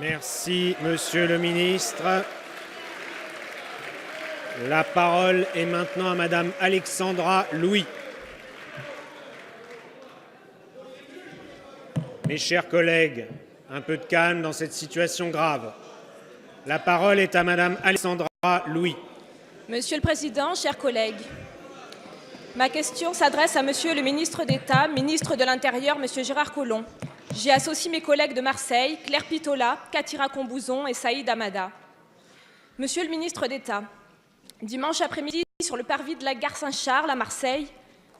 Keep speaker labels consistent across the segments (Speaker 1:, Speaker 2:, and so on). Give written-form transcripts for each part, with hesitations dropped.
Speaker 1: Merci, Monsieur le ministre. La parole est maintenant à Madame Alexandra Louis. Mes chers collègues, un peu de calme dans cette situation grave. La parole est à Madame Alexandra Louis.
Speaker 2: Monsieur le Président, chers collègues, ma question s'adresse à Monsieur le ministre d'État, ministre de l'Intérieur, Monsieur Gérard Collomb. J'y associe mes collègues de Marseille, Claire Pitola, Katira Combouzon et Saïd Amada. Monsieur le ministre d'État, dimanche après-midi, sur le parvis de la gare Saint-Charles à Marseille,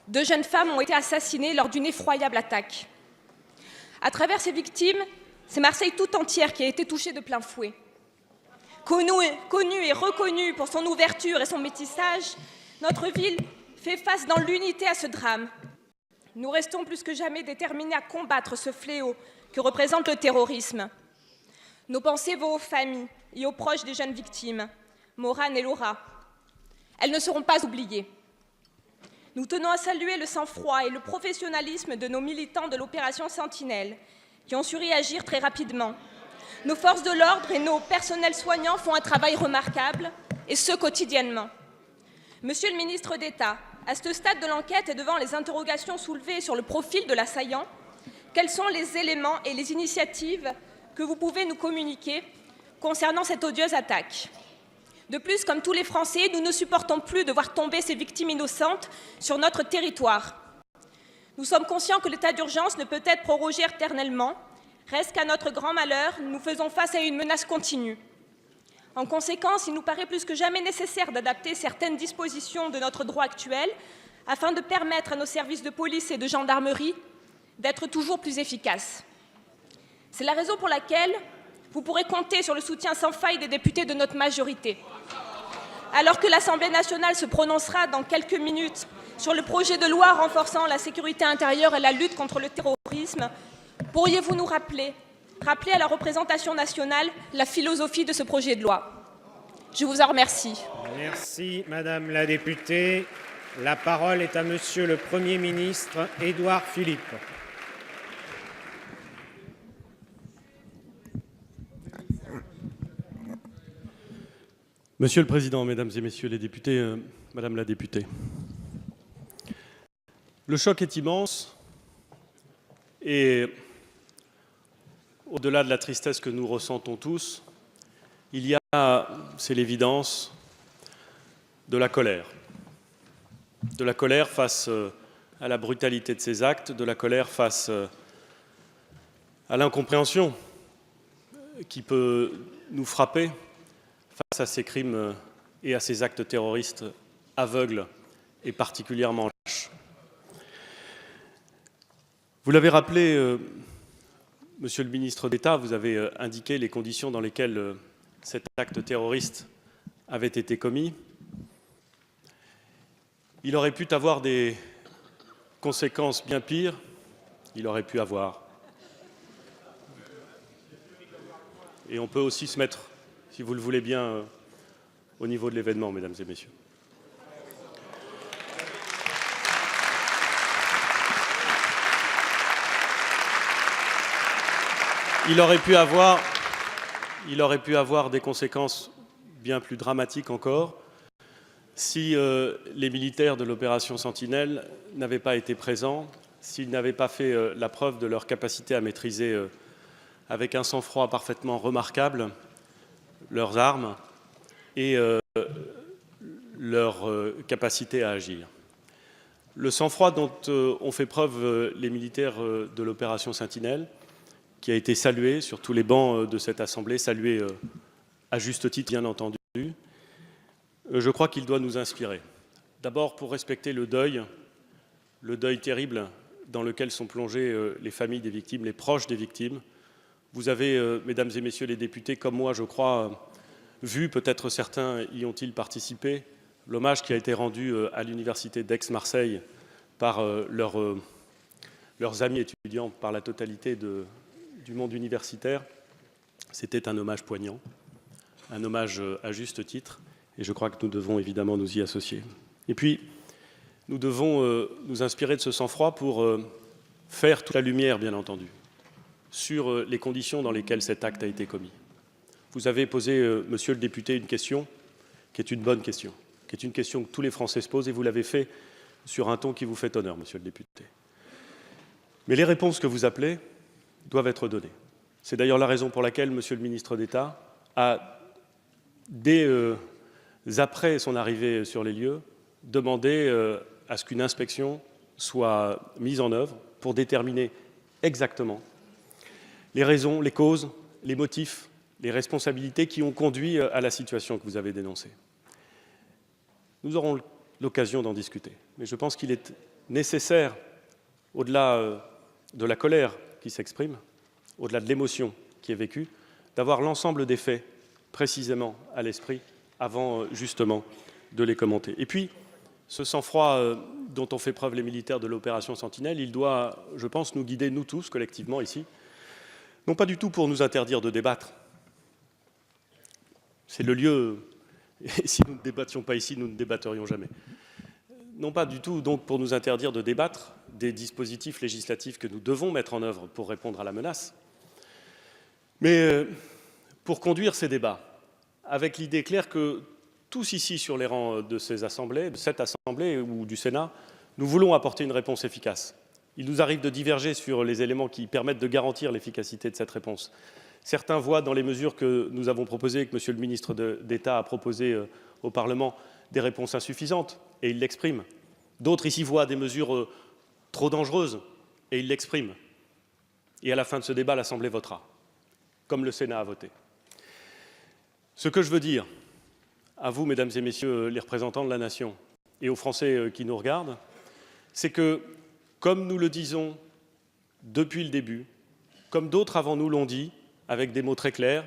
Speaker 2: 2 jeunes femmes ont été assassinées lors d'une effroyable attaque. À travers ces victimes, c'est Marseille tout entière qui a été touchée de plein fouet. Connue et reconnue pour son ouverture et son métissage, notre ville fait face dans l'unité à ce drame. Nous restons plus que jamais déterminés à combattre ce fléau que représente le terrorisme. Nos pensées vont aux familles et aux proches des jeunes victimes, Morane et Laura. Elles ne seront pas oubliées. Nous tenons à saluer le sang-froid et le professionnalisme de nos militants de l'opération Sentinelle, qui ont su réagir très rapidement. Nos forces de l'ordre et nos personnels soignants font un travail remarquable, et ce quotidiennement. Monsieur le ministre d'État, à ce stade de l'enquête et devant les interrogations soulevées sur le profil de l'assaillant, quels sont les éléments et les initiatives que vous pouvez nous communiquer concernant cette odieuse attaque? De plus, comme tous les Français, nous ne supportons plus de voir tomber ces victimes innocentes sur notre territoire. Nous sommes conscients que l'état d'urgence ne peut être prorogé éternellement. Reste qu'à notre grand malheur, nous faisons face à une menace continue. En conséquence, il nous paraît plus que jamais nécessaire d'adapter certaines dispositions de notre droit actuel afin de permettre à nos services de police et de gendarmerie d'être toujours plus efficaces. C'est la raison pour laquelle vous pourrez compter sur le soutien sans faille des députés de notre majorité. Alors que l'Assemblée nationale se prononcera dans quelques minutes sur le projet de loi renforçant la sécurité intérieure et la lutte contre le terrorisme, pourriez-vous nous rappeler à la représentation nationale la philosophie de ce projet de loi? Je vous en remercie.
Speaker 1: Merci, Madame la députée. La parole est à Monsieur le Premier ministre, Édouard Philippe.
Speaker 3: Monsieur le Président, Mesdames et Messieurs les députés, Madame la députée, le choc est immense et au-delà de la tristesse que nous ressentons tous, il y a, c'est l'évidence, de la colère. De la colère face à la brutalité de ces actes, de la colère face à l'incompréhension qui peut nous frapper face à ces crimes et à ces actes terroristes aveugles et particulièrement lâches. Vous l'avez rappelé, Monsieur le ministre d'État, vous avez indiqué les conditions dans lesquelles cet acte terroriste avait été commis. Il aurait pu avoir des conséquences bien pires. Il aurait pu avoir. Et on peut aussi se mettre, si vous le voulez bien, au niveau de l'événement, Mesdames et Messieurs. Il aurait pu avoir des conséquences bien plus dramatiques encore si les militaires de l'opération Sentinelle n'avaient pas été présents, s'ils n'avaient pas fait la preuve de leur capacité à maîtriser avec un sang-froid parfaitement remarquable leurs armes et leur capacité à agir. Le sang-froid dont ont fait preuve les militaires de l'opération Sentinelle, qui a été salué sur tous les bancs de cette Assemblée, salué à juste titre, bien entendu, je crois qu'il doit nous inspirer. D'abord pour respecter le deuil terrible dans lequel sont plongées les familles des victimes, les proches des victimes. Vous avez, Mesdames et Messieurs les députés, comme moi, je crois, vu, peut-être certains y ont-ils participé, l'hommage qui a été rendu à l'université d'Aix-Marseille par leurs amis étudiants, par la totalité du monde universitaire. C'était un hommage poignant, un hommage à juste titre, et je crois que nous devons évidemment nous y associer. Et puis, nous devons nous inspirer de ce sang-froid pour faire toute la lumière, bien entendu, sur les conditions dans lesquelles cet acte a été commis. Vous avez posé, monsieur le député, une question qui est une bonne question, qui est une question que tous les Français se posent, et vous l'avez fait sur un ton qui vous fait honneur, monsieur le député. Mais les réponses que vous appelez doivent être données. C'est d'ailleurs la raison pour laquelle monsieur le ministre d'État a, dès après son arrivée sur les lieux, demandé à ce qu'une inspection soit mise en œuvre pour déterminer exactement les raisons, les causes, les motifs, les responsabilités qui ont conduit à la situation que vous avez dénoncée. Nous aurons l'occasion d'en discuter, mais je pense qu'il est nécessaire, au-delà de la colère qui s'exprime, au-delà de l'émotion qui est vécue, d'avoir l'ensemble des faits précisément à l'esprit avant justement de les commenter. Et puis, ce sang-froid dont ont fait preuve les militaires de l'opération Sentinelle, il doit, je pense, nous guider, nous tous, collectivement ici, non pas du tout pour nous interdire de débattre. C'est le lieu, et si nous ne débattions pas ici, nous ne débatterions jamais. Non pas du tout donc pour nous interdire de débattre des dispositifs législatifs que nous devons mettre en œuvre pour répondre à la menace, mais pour conduire ces débats avec l'idée claire que tous ici sur les rangs de ces assemblées, de cette assemblée ou du Sénat, nous voulons apporter une réponse efficace. Il nous arrive de diverger sur les éléments qui permettent de garantir l'efficacité de cette réponse. Certains voient dans les mesures que nous avons proposées, que monsieur le ministre d'État a proposées au Parlement, des réponses insuffisantes, et ils l'expriment. D'autres ici voient des mesures trop dangereuses, et ils l'expriment. Et à la fin de ce débat, l'Assemblée votera, comme le Sénat a voté. Ce que je veux dire à vous, mesdames et messieurs les représentants de la nation, et aux Français qui nous regardent, c'est que, comme nous le disons depuis le début, comme d'autres avant nous l'ont dit, avec des mots très clairs,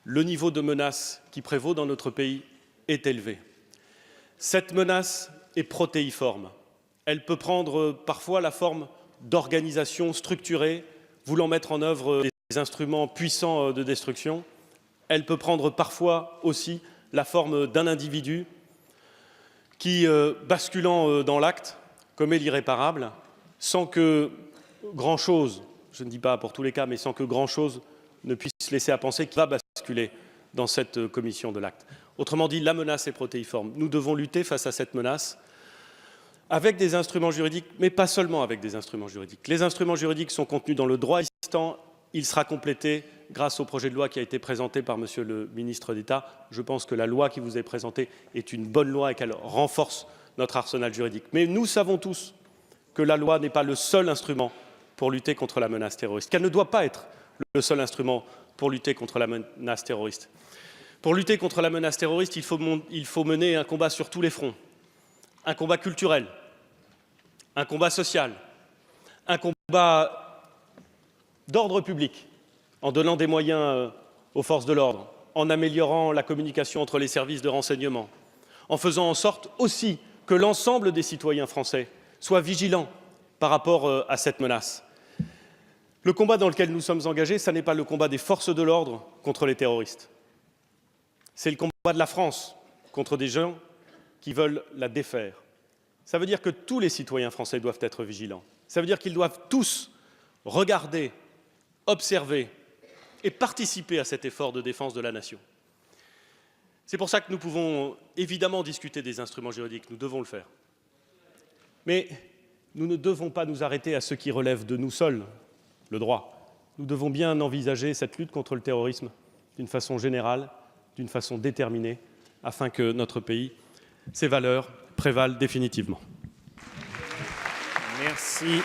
Speaker 3: le niveau de menace qui prévaut dans notre pays est élevé. Cette menace est protéiforme. Elle peut prendre parfois la forme d'organisations structurées voulant mettre en œuvre des instruments puissants de destruction. Elle peut prendre parfois aussi la forme d'un individu qui, basculant dans l'acte, commet l'irréparable, sans que grand-chose, je ne dis pas pour tous les cas, mais sans que grand-chose ne puisse laisser à penser qu'il va basculer dans cette commission de l'acte. Autrement dit, la menace est protéiforme. Nous devons lutter face à cette menace avec des instruments juridiques, mais pas seulement avec des instruments juridiques. Les instruments juridiques sont contenus dans le droit existant. Il sera complété grâce au projet de loi qui a été présenté par monsieur le ministre d'État. Je pense que la loi qui vous est présentée est une bonne loi et qu'elle renforce notre arsenal juridique. Mais nous savons tous que la loi n'est pas le seul instrument pour lutter contre la menace terroriste, qu'elle ne doit pas être le seul instrument pour lutter contre la menace terroriste. Pour lutter contre la menace terroriste, il faut mener un combat sur tous les fronts. Un combat culturel, un combat social, un combat d'ordre public, en donnant des moyens aux forces de l'ordre, en améliorant la communication entre les services de renseignement, en faisant en sorte aussi que l'ensemble des citoyens français soient vigilants par rapport à cette menace. Le combat dans lequel nous sommes engagés, ce n'est pas le combat des forces de l'ordre contre les terroristes. C'est le combat de la France contre des gens qui veulent la défaire. Ça veut dire que tous les citoyens français doivent être vigilants. Ça veut dire qu'ils doivent tous regarder, observer et participer à cet effort de défense de la nation. C'est pour ça que nous pouvons évidemment discuter des instruments juridiques, nous devons le faire. Mais nous ne devons pas nous arrêter à ce qui relève de nous seuls, le droit. Nous devons bien envisager cette lutte contre le terrorisme d'une façon générale, d'une façon déterminée, afin que notre pays, ses valeurs, prévalent définitivement.
Speaker 1: Merci.